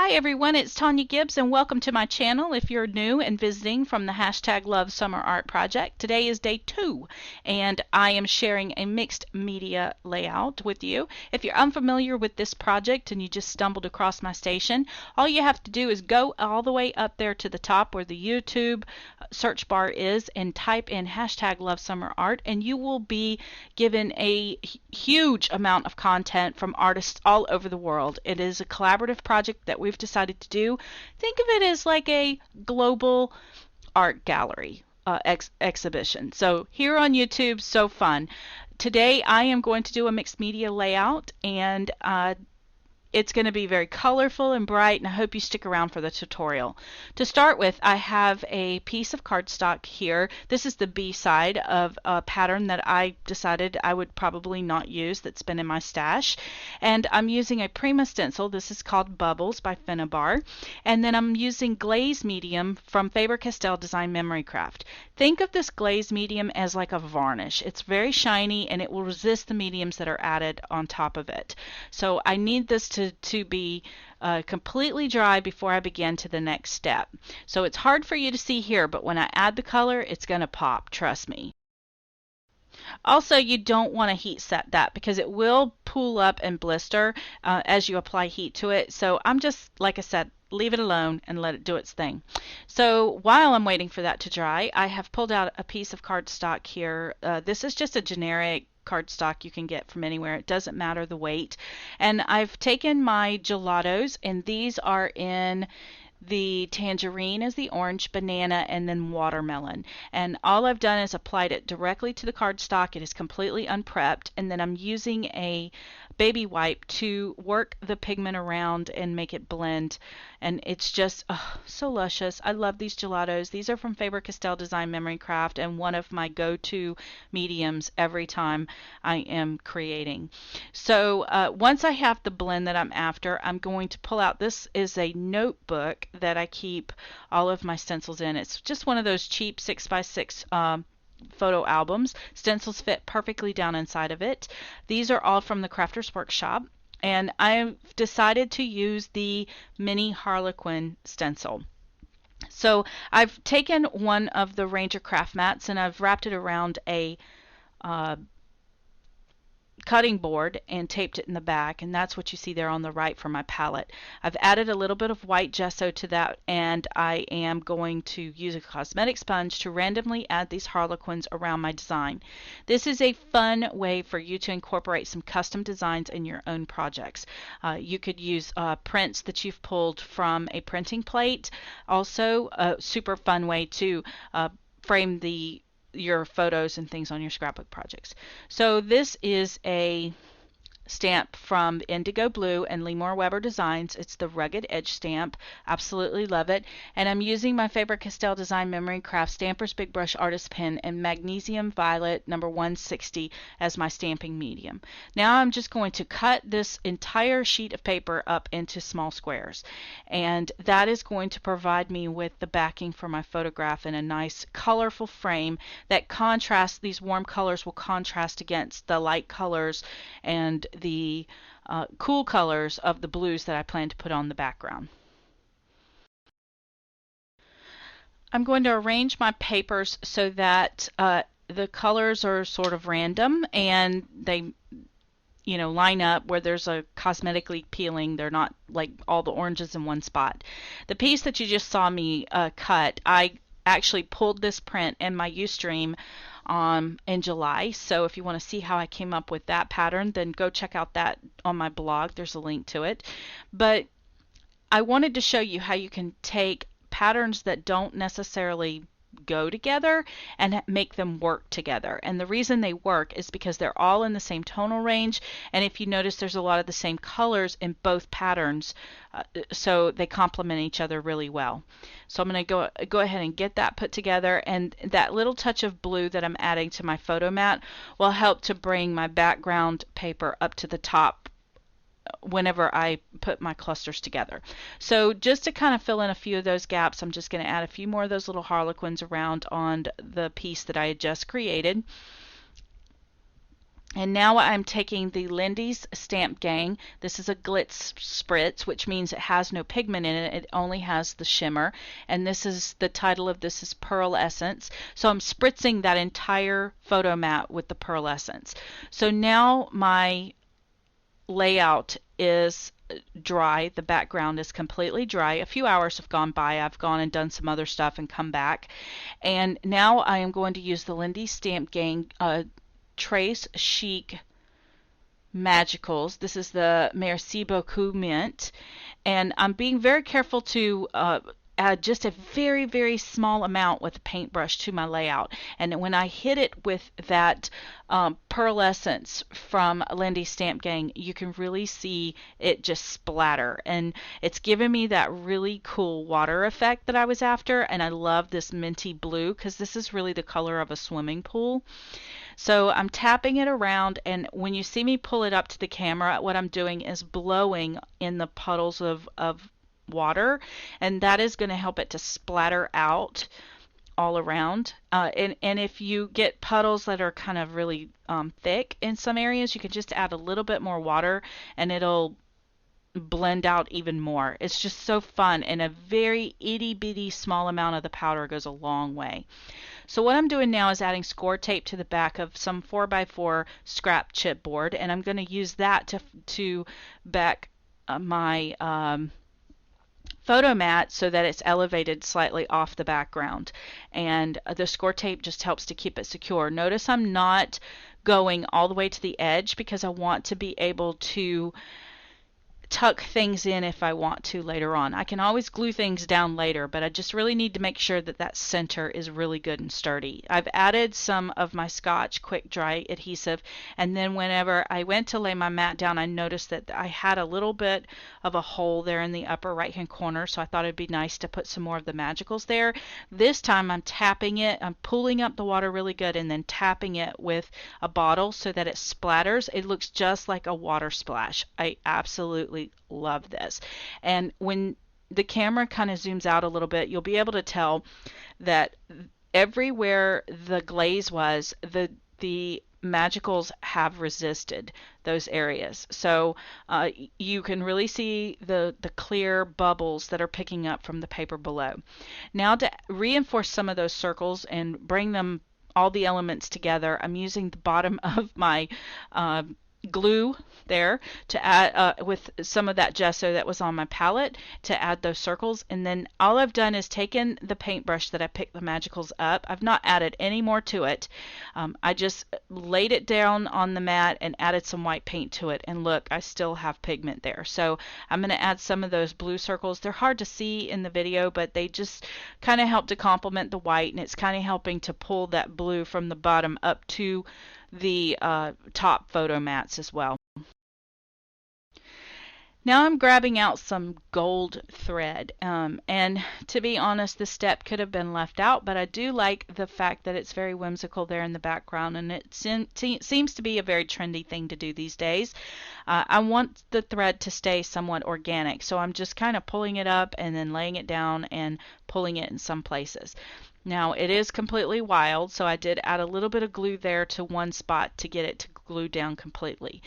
Hi everyone, it's Tonya Gibbs and welcome to my channel if you're new and visiting from the hashtag Love Summer Art Project. Today is day 2 and I am sharing a mixed media layout with you. If you're unfamiliar with this project and you just stumbled across my station, all you have to do is go all the way up there to the top where the YouTube search bar is and type in hashtag Love Summer Art, and you will be given a huge amount of content from artists all over the world. It is a collaborative project that we've decided to do. Think of it as like a global art gallery exhibition. So here on YouTube, so fun. Today I am going to do a mixed media layout, and it's going to be very colorful and bright, and I hope you stick around for the tutorial. To start with, I have a piece of cardstock here. This is the B side of a pattern that I decided I would probably not use that's been in my stash. And I'm using a Prima stencil. This is called Bubbles by Finnabar. And then I'm using glaze medium from Faber-Castell Design Memory Craft. Think of this glaze medium as like a varnish. It's very shiny and it will resist the mediums that are added on top of it. So I need this to be completely dry before I begin to the next step. So it's hard for you to see here, but when I add the color, it's going to pop, trust me. Also, you don't want to heat set that because it will pool up and blister as you apply heat to it. So I'm just, like I said, leave it alone and let it do its thing. So while I'm waiting for that to dry, I have pulled out a piece of cardstock here. This is just a generic cardstock you can get from anywhere. It doesn't matter the weight. And I've taken my gelatos, and these are in the tangerine is the orange, banana, and then watermelon. And all I've done is applied it directly to the cardstock. It is completely unprepped, and then I'm using a baby wipe to work the pigment around and make it blend. And it's just so luscious. I love these gelatos. These are from Faber-Castell Design Memory Craft and one of my go-to mediums every time I am creating. So once I have the blend that I'm after, I'm going to pull out, this is a notebook that I keep all of my stencils in. It's just one of those cheap 6x6 photo albums. Stencils fit perfectly down inside of it. These are all from the Crafters Workshop, and I've decided to use the mini Harlequin stencil. So I've taken one of the Ranger craft mats and I've wrapped it around a cutting board and taped it in the back, and that's what you see there on the right for my palette. I've added a little bit of white gesso to that, and I am going to use a cosmetic sponge to randomly add these harlequins around my design. This is a fun way for you to incorporate some custom designs in your own projects. You could use prints that you've pulled from a printing plate. Also a super fun way to frame your photos and things on your scrapbook projects. So this is a stamp from Indigo Blue and Lemore Weber Designs. It's the Rugged Edge stamp. Absolutely love it. And I'm using my Faber-Castell Design Memory Craft Stampers Big Brush Artist Pen and Magnesium Violet number 160 as my stamping medium. Now I'm just going to cut this entire sheet of paper up into small squares, and that is going to provide me with the backing for my photograph in a nice colorful frame that contrasts. These warm colors will contrast against the light colors and the cool colors of the blues that I plan to put on the background. I'm going to arrange my papers so that the colors are sort of random and they line up where there's a cosmetically peeling. They're not like all the oranges in one spot. The piece that you just saw me cut, I actually pulled this print in my Ustream in July. So if you want to see how I came up with that pattern, then go check out that on my blog. There's a link to it. But I wanted to show you how you can take patterns that don't necessarily go together and make them work together. And the reason they work is because they're all in the same tonal range, and if you notice there's a lot of the same colors in both patterns, so they complement each other really well. So I'm going to go ahead and get that put together, and that little touch of blue that I'm adding to my photo mat will help to bring my background paper up to the top whenever I put my clusters together. So just to kind of fill in a few of those gaps, I'm just going to add a few more of those little harlequins around on the piece that I had just created. And now I'm taking the Lindy's Stamp Gang. This is a glitz spritz, which means it has no pigment in it. It only has the shimmer. And this is the title of this is Pearl Essence. So I'm spritzing that entire photo mat with the Pearl Essence. So now my layout is dry. The background is completely dry. A few hours have gone by. I've gone and done some other stuff and come back. And now I am going to use the Lindy Stamp Gang Trace Chic Magicals. This is the Merci Beaucoup Mint, and I'm being very careful to add just a very, very small amount with a paintbrush to my layout. And when I hit it with that Pearl Essence from Lindy Stamp Gang, you can really see it just splatter. And it's giving me that really cool water effect that I was after. And I love this minty blue because this is really the color of a swimming pool. So I'm tapping it around, and when you see me pull it up to the camera, what I'm doing is blowing in the puddles of water, and that is going to help it to splatter out all around. And if you get puddles that are kind of really thick in some areas, you can just add a little bit more water and it'll blend out even more. It's just so fun, and a very itty bitty small amount of the powder goes a long way. So what I'm doing now is adding score tape to the back of some 4x4 scrap chipboard, and I'm going to use that to back my photo mat so that it's elevated slightly off the background. And the score tape just helps to keep it secure. Notice I'm not going all the way to the edge because I want to be able to tuck things in if I want to later on. I can always glue things down later, but I just really need to make sure that that center is really good and sturdy. I've added some of my Scotch quick dry adhesive, and then whenever I went to lay my mat down, I noticed that I had a little bit of a hole there in the upper right hand corner, so I thought it'd be nice to put some more of the magicals there. This time I'm tapping it, I'm pulling up the water really good and then tapping it with a bottle so that it splatters. It looks just like a water splash. I absolutely love this. And when the camera kind of zooms out a little bit, you'll be able to tell that everywhere the glaze was, the magicals have resisted those areas. So you can really see the clear bubbles that are picking up from the paper below. Now to reinforce some of those circles and bring them all the elements together, I'm using the bottom of my glue there to add with some of that gesso that was on my palette to add those circles. And then all I've done is taken the paintbrush that I picked the magicals up. I've not added any more to it. I just laid it down on the mat and added some white paint to it, and look, I still have pigment there. So I'm going to add some of those blue circles. They're hard to see in the video, but they just kind of help to complement the white, and it's kind of helping to pull that blue from the bottom up to the top photo mats as well. Now I'm grabbing out some gold thread, and to be honest, this step could have been left out, but I do like the fact that it's very whimsical there in the background, and it seems to be a very trendy thing to do these days. I want the thread to stay somewhat organic, so I'm just kind of pulling it up and then laying it down and pulling it in some places. Now it is completely wild, so I did add a little bit of glue there to one spot to get it to glue down completely.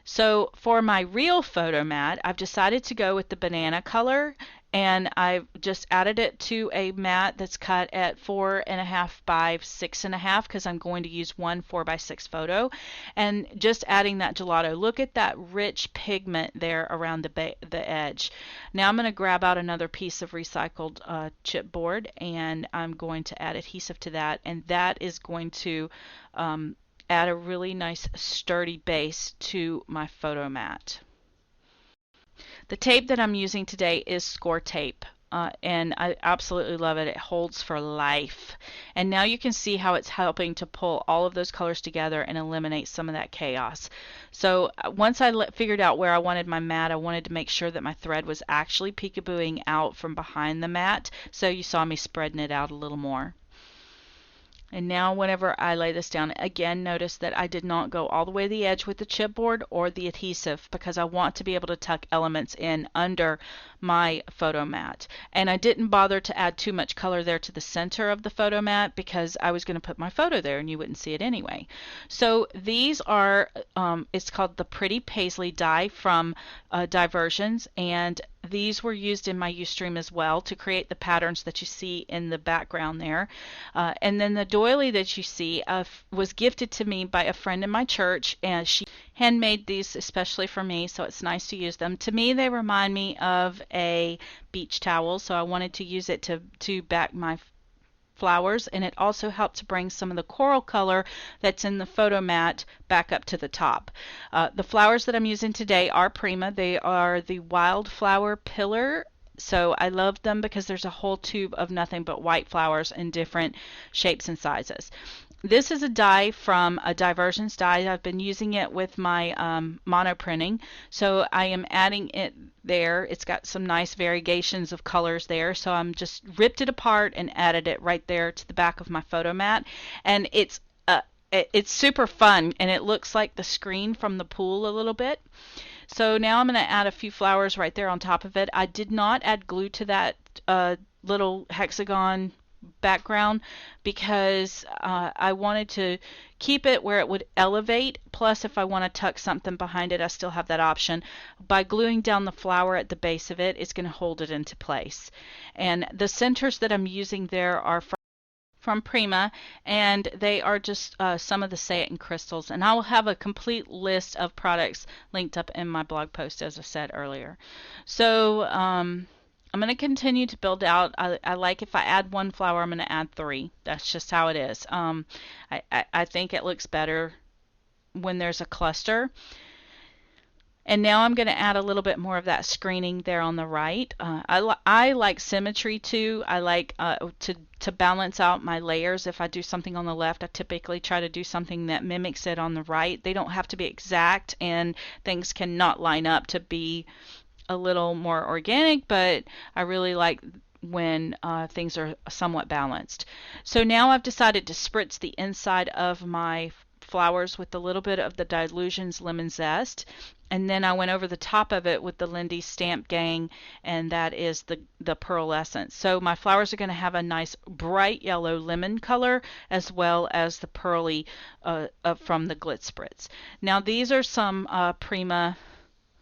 So for my real photo mat, I've decided to go with the banana color, and I've just added it to a mat that's cut at 4.5 by 6.5 because I'm going to use one 4x6 photo, and just adding that gelato. Look at that rich pigment there around the edge. Now I'm going to grab out another piece of recycled chipboard, and I'm going to add adhesive to that, and that is going to add a really nice sturdy base to my photo mat. The tape that I'm using today is score tape, and I absolutely love it. It holds for life. And now you can see how it's helping to pull all of those colors together and eliminate some of that chaos. So once I figured out where I wanted my mat, I wanted to make sure that my thread was actually peekabooing out from behind the mat, so you saw me spreading it out a little more. And now whenever I lay this down, again, notice that I did not go all the way to the edge with the chipboard or the adhesive because I want to be able to tuck elements in under my photo mat. And I didn't bother to add too much color there to the center of the photo mat because I was going to put my photo there and you wouldn't see it anyway. So these are, it's called the Pretty Paisley die from Diversions, and these were used in my Ustream as well to create the patterns that you see in the background there. And then the doily that you see was gifted to me by a friend in my church, and she handmade these especially for me, so it's nice to use them. To me, they remind me of a beach towel, so I wanted to use it to back my flowers, and it also helped to bring some of the coral color that's in the photo mat back up to the top. The flowers that I'm using today are Prima. They are the Wildflower Pillar. So I love them because there's a whole tube of nothing but white flowers in different shapes and sizes. This is a die from a Diversions die. I've been using it with my mono printing, so I am adding it there. It's got some nice variegations of colors there, so I'm just ripped it apart and added it right there to the back of my photo mat. And it's super fun, and it looks like the screen from the pool a little bit. So now I'm going to add a few flowers right there on top of it. I did not add glue to that little hexagon background because I wanted to keep it where it would elevate. Plus, if I want to tuck something behind it, I still have that option. By gluing down the flower at the base of it, it's going to hold it into place. And the centers that I'm using there are from Prima, and they are just some of the satin crystals, and I will have a complete list of products linked up in my blog post, as I said earlier. So I'm going to continue to build out. I like if I add one flower, I'm going to add three. That's just how it is. I think it looks better when there's a cluster. And now I'm going to add a little bit more of that screening there on the right. I like symmetry too. I like to balance out my layers. If I do something on the left, I typically try to do something that mimics it on the right. They don't have to be exact, and things cannot line up to be a little more organic, but I really like when things are somewhat balanced. So now I've decided to spritz the inside of my flowers with a little bit of the Dilutions Lemon Zest, and then I went over the top of it with the Lindy Stamp Gang, and that is the Pearl Essence. So my flowers are going to have a nice bright yellow lemon color as well as the pearly from the Glitz Spritz. Now these are some Prima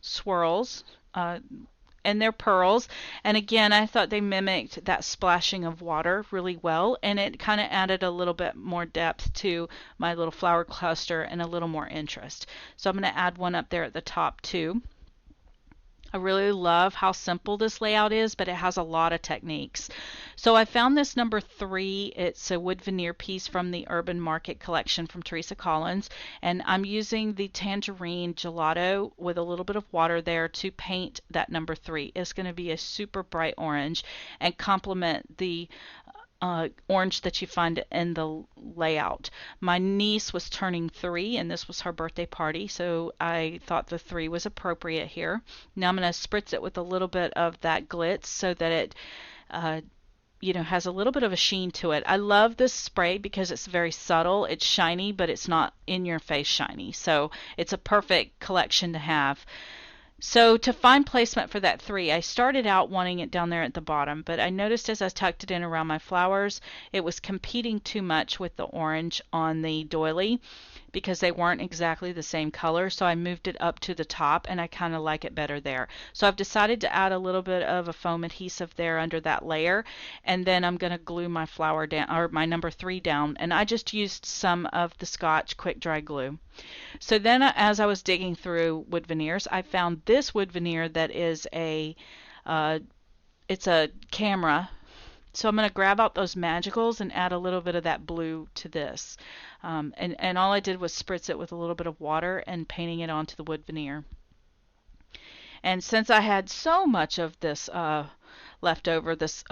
swirls, and they're pearls, and again I thought they mimicked that splashing of water really well, and it kind of added a little bit more depth to my little flower cluster and a little more interest. So I'm going to add one up there at the top too. I really love how simple this layout is, but it has a lot of techniques. So I found this number 3. It's a wood veneer piece from the Urban Market collection from Teresa Collins, and I'm using the Tangerine Gelato with a little bit of water there to paint that number 3. It's going to be a super bright orange and complement the orange that you find in the layout. My niece was turning 3 and this was her birthday party, so I thought the 3 was appropriate here. Now I'm going to spritz it with a little bit of that glitz so that it has a little bit of a sheen to it. I love this spray because it's very subtle. It's shiny, but it's not in your face shiny, so it's a perfect collection to have. So to find placement for that 3, I started out wanting it down there at the bottom, but I noticed as I tucked it in around my flowers, it was competing too much with the orange on the doily because they weren't exactly the same color, so I moved it up to the top, and I kind of like it better there. So I've decided to add a little bit of a foam adhesive there under that layer, and then I'm going to glue my flower down, or my number 3 down, and I just used some of the Scotch quick dry glue. So then as I was digging through wood veneers, I found this wood veneer that is it's a camera. So I'm going to grab out those magicals and add a little bit of that blue to this. And all I did was spritz it with a little bit of water and painting it onto the wood veneer. And since I had so much of this left over, this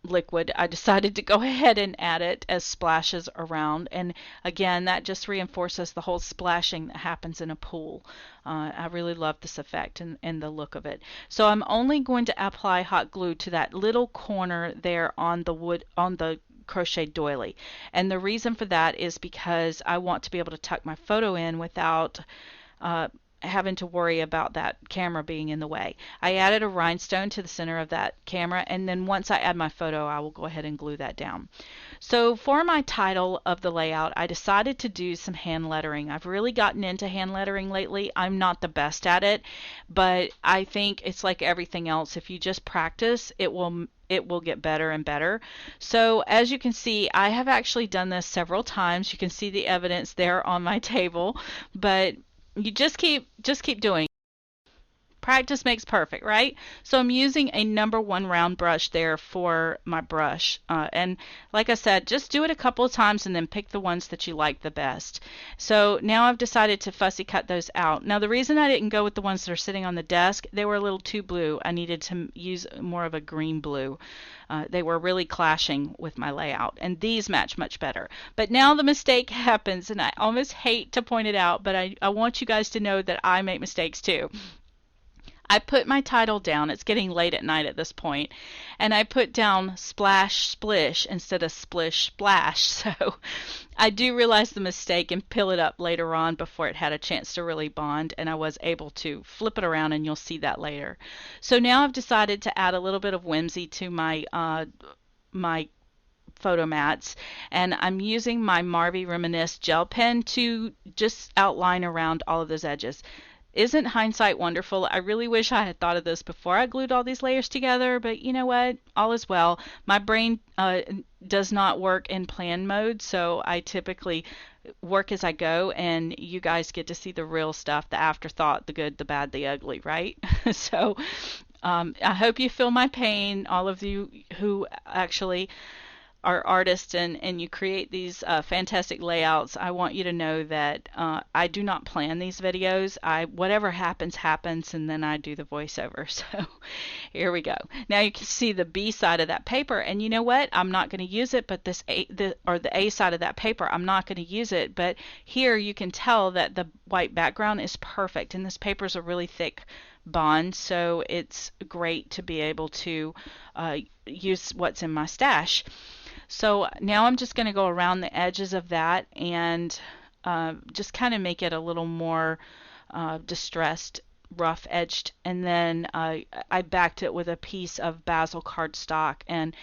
liquid, I decided to go ahead and add it as splashes around, and again that just reinforces the whole splashing that happens in a pool. I really love this effect and the look of it. So I'm only going to apply hot glue to that little corner there on the wood, on the crochet doily. And the reason for that is because I want to be able to tuck my photo in without having to worry about that camera being in the way. I added a rhinestone to the center of that camera, and then once I add my photo, I will go ahead and glue that down. So for my title of the layout, I decided to do some hand lettering. I've really gotten into hand lettering lately. I'm not the best at it, but I think it's like everything else. If you just practice, it will get better and better. So as you can see, I have actually done this several times. You can see the evidence there on my table, but you just keep doing it. Practice makes perfect, right? So I'm using a #1 round brush there for my brush. And like I said, just do it a couple of times and then pick the ones that you like the best. So now I've decided to fussy cut those out. Now the reason I didn't go with the ones that are sitting on the desk, they were a little too blue. I needed to use more of a green blue. They were really clashing with my layout, and these match much better. But now the mistake happens, and I almost hate to point it out, but I want you guys to know that I make mistakes too. I put my title down, it's getting late at night at this point, and I put down Splash Splish instead of Splish Splash. So I do realize the mistake and peel it up later on before it had a chance to really bond, and I was able to flip it around, and you'll see that later. So now I've decided to add a little bit of whimsy to my photo mats, and I'm using my Marvy Reminisce gel pen to just outline around all of those edges. Isn't hindsight wonderful? I really wish I had thought of this before I glued all these layers together, but you know what? All is well. My brain does not work in plan mode, so I typically work as I go, and you guys get to see the real stuff, the afterthought, the good, the bad, the ugly, right? So I hope you feel my pain, all of you who actually are artists and you create these fantastic layouts. I want you to know that I do not plan these videos. Whatever happens, happens, and then I do the voiceover. So here we go. Now you can see the B side of that paper, and you know what? I'm not going to use it, but the A side of that paper, I'm not going to use it. But here you can tell that the white background is perfect, and this paper is a really thick bond, so it's great to be able to use what's in my stash. So now I'm just going to go around the edges of that and just kind of make it a little more distressed, rough edged, and then I backed it with a piece of basil cardstock, and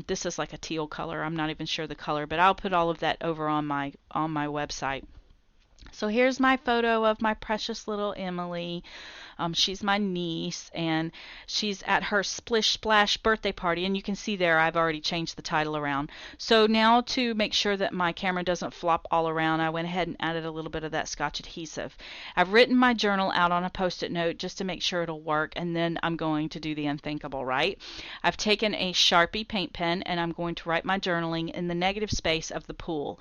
this is like a teal color. I'm not even sure the color, but I'll put all of that over on my website. So here's my photo of my precious little Emily. She's my niece, and she's at her Splish Splash birthday party, and you can see there I've already changed the title around. So now to make sure that my camera doesn't flop all around, I went ahead and added a little bit of that Scotch adhesive. I've written my journal out on a post-it note just to make sure it'll work, and then I'm going to do the unthinkable, right? I've taken a Sharpie paint pen, and I'm going to write my journaling in the negative space of the pool.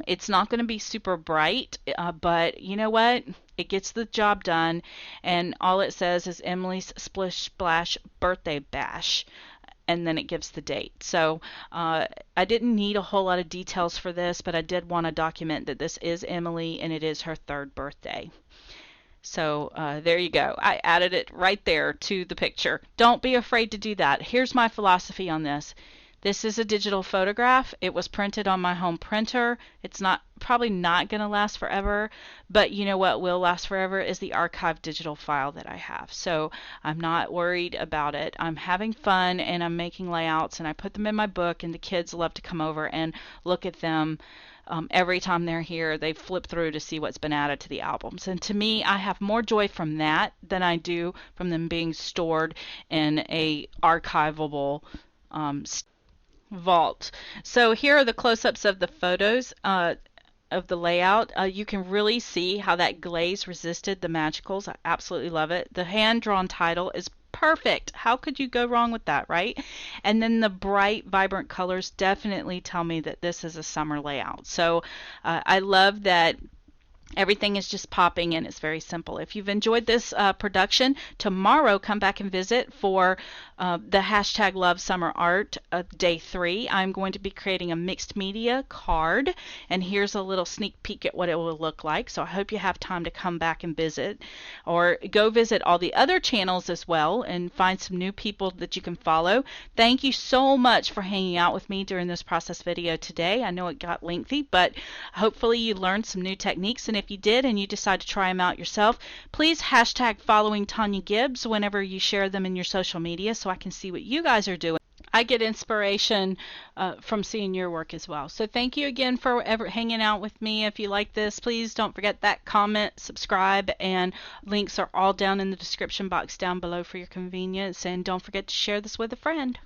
It's not going to be super bright, but you know what? It gets the job done, and all it says is Emily's Splish Splash Birthday Bash, and then it gives the date. So I didn't need a whole lot of details for this, but I did want to document that this is Emily and it is her 3rd birthday. So there you go. I added it right there to the picture. Don't be afraid to do that. Here's my philosophy on this. This is a digital photograph. It was printed on my home printer. It's probably not going to last forever, but you know what will last forever is the archived digital file that I have. So I'm not worried about it. I'm having fun, and I'm making layouts, and I put them in my book, and the kids love to come over and look at them. Every time they're here, they flip through to see what's been added to the albums. And to me, I have more joy from that than I do from them being stored in a archivable vault. So here are the close-ups of the photos of the layout. You can really see how that glaze resisted the magicals. I absolutely love it. The hand-drawn title is perfect. How could you go wrong with that, right? And then the bright, vibrant colors definitely tell me that this is a summer layout. So I love that Everything is just popping and it's very simple. If you've enjoyed this production, tomorrow come back and visit for the hashtag Love Summer Art Day 3. I'm going to be creating a mixed media card, and here's a little sneak peek at what it will look like. So I hope you have time to come back and visit, or go visit all the other channels as well and find some new people that you can follow. Thank you so much for hanging out with me during this process video today. I know it got lengthy, but hopefully you learned some new techniques, and if you did and you decide to try them out yourself, please hashtag following Tonya Gibbs whenever you share them in your social media so I can see what you guys are doing. I get inspiration from seeing your work as well. So thank you again for hanging out with me. If you like this, please don't forget that comment, subscribe, and links are all down in the description box down below for your convenience. And don't forget to share this with a friend.